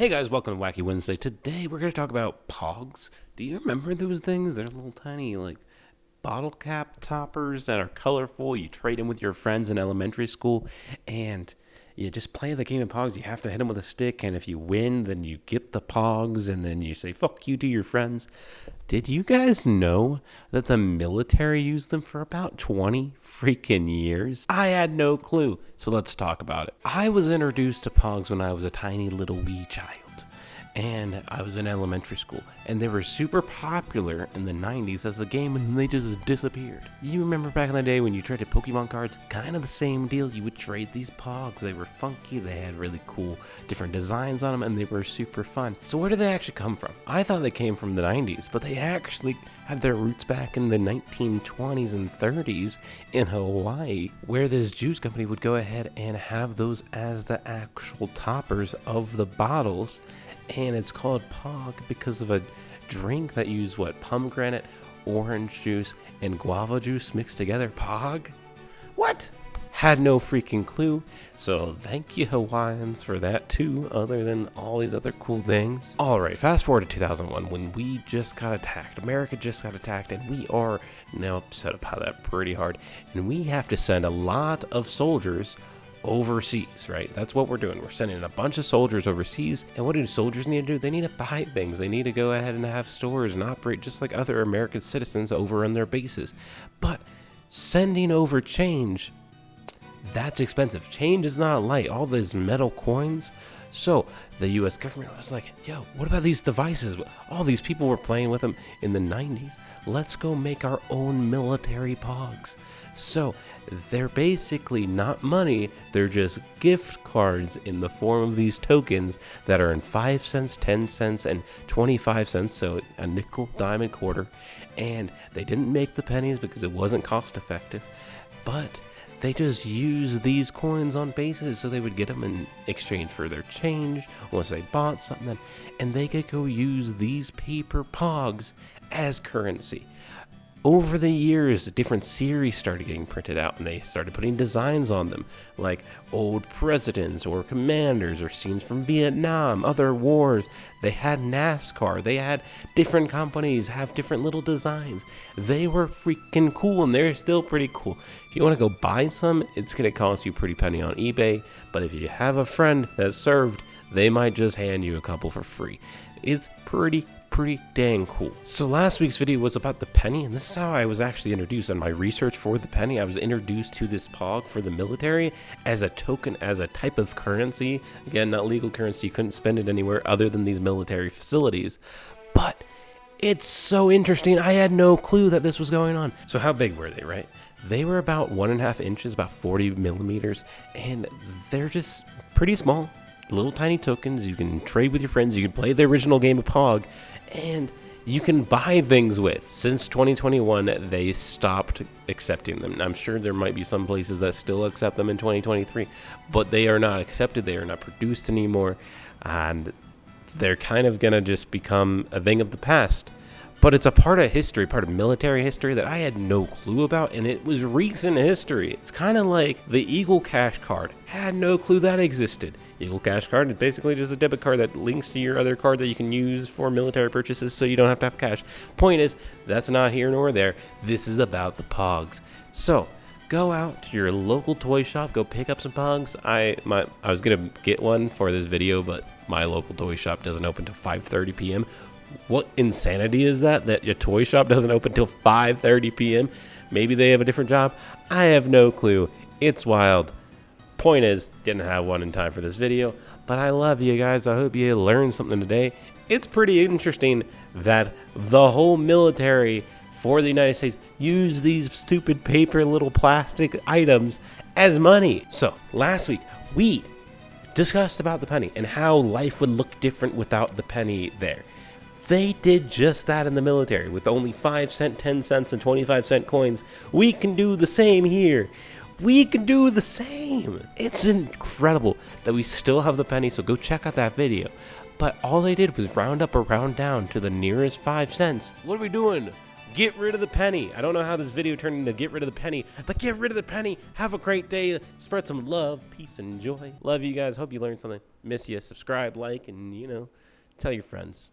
Hey guys, welcome to Wacky Wednesday. Today we're going to talk about POGs. Do you remember those things? They're little tiny, bottle cap toppers that are colorful. You trade them with your friends in elementary school, and you just play the game of POGs. You have to hit them with a stick, and if you win, then you get the POGs, and then you say, fuck you to your friends. Did you guys know that the military used them for about 20 freaking years? I had no clue, so let's talk about it. I was introduced to POGs when I was a tiny little wee child. And I was in elementary school, and they were super popular in the 90s as a game, and they just disappeared. You remember back in the day when you traded Pokemon cards? Kind of the same deal. You would trade these POGs. They were funky, they had really cool different designs on them, and they were super fun. So where did they actually come from? I thought they came from the 90s, but they actually had their roots back in the 1920s and 30s in Hawaii, where this juice company would go ahead and have those as the actual toppers of the bottles. And it's called POG because of a drink that used pomegranate, orange juice, and guava juice mixed together. POG? What? Had no freaking clue. So thank you, Hawaiians, for that too, other than all these other cool things. Alright, fast forward to 2001 when we just got attacked. America just got attacked, and we are now upset about that pretty hard. And we have to send a lot of soldiers overseas, right? That's what we're doing. We're sending a bunch of soldiers overseas. And what do soldiers need to do? They need to buy things. They need to go ahead and have stores and operate just like other American citizens over on their bases. But sending over change, that's expensive. Change is not light. All these metal coins. So the US government was like, yo, what about these devices? All these people were playing with them in the 90s. Let's go make our own military POGs. So they're basically not money. They're just gift cards in the form of these tokens that are in 5 cents, 10 cents, and 25 cents. So a nickel, dime, and quarter. And they didn't make the pennies because it wasn't cost effective. But they just use these coins on bases, so they would get them in exchange for their change once they bought something, and they could go use these paper POGs as currency. Over the years, different series started getting printed out, and they started putting designs on them, like old presidents or commanders or scenes from Vietnam, other wars. They had NASCAR. They had different companies have different little designs. They were freaking cool, and they're still pretty cool. If you want to go buy some, it's going to cost you a pretty penny on eBay, but if you have a friend that served, they might just hand you a couple for free. It's pretty dang cool. So last week's video was about the penny, and this is how I was actually introduced. On my research for the penny, I was introduced to this POG for the military as a token, as a type of currency. Again, not legal currency. You couldn't spend it anywhere other than these military facilities. But it's so interesting. I had no clue that this was going on. So how big were they, right? They were about 1.5 inches, about 40 millimeters, and they're just pretty small. Little tiny tokens. You can trade with your friends. You can play the original game of POG, and you can buy things with. Since 2021, they stopped accepting them. I'm sure there might be some places that still accept them in 2023, but they are not accepted. They are not produced anymore, and they're kind of going to just become a thing of the past. But it's a part of history, part of military history that I had no clue about, and it was recent history. It's kind of like the Eagle Cash card. Had no clue that existed. Eagle Cash card is basically just a debit card that links to your other card that you can use for military purchases so you don't have to have cash. Point is, that's not here nor there. This is about the POGs. So go out to your local toy shop, go pick up some POGs. I was going to get one for this video, but my local toy shop doesn't open till 5:30 p.m. What insanity is that your toy shop doesn't open till 5:30 p.m.? Maybe they have a different job. I have no clue. It's wild. Point is, didn't have one in time for this video, but I love you guys. I hope you learned something today. It's pretty interesting that the whole military for the United States use these stupid paper little plastic items as money. So last week, we discussed about the penny and how life would look different without the penny there. They did just that in the military. With only 5 cent, 10 cents, and 25 cent coins, we can do the same here. We can do the same. It's incredible that we still have the penny, so go check out that video. But all they did was round up or round down to the nearest 5 cents. What are we doing? Get rid of the penny. I don't know how this video turned into get rid of the penny, but get rid of the penny. Have a great day. Spread some love, peace, and joy. Love you guys. Hope you learned something. Miss you. Subscribe, like, and, tell your friends.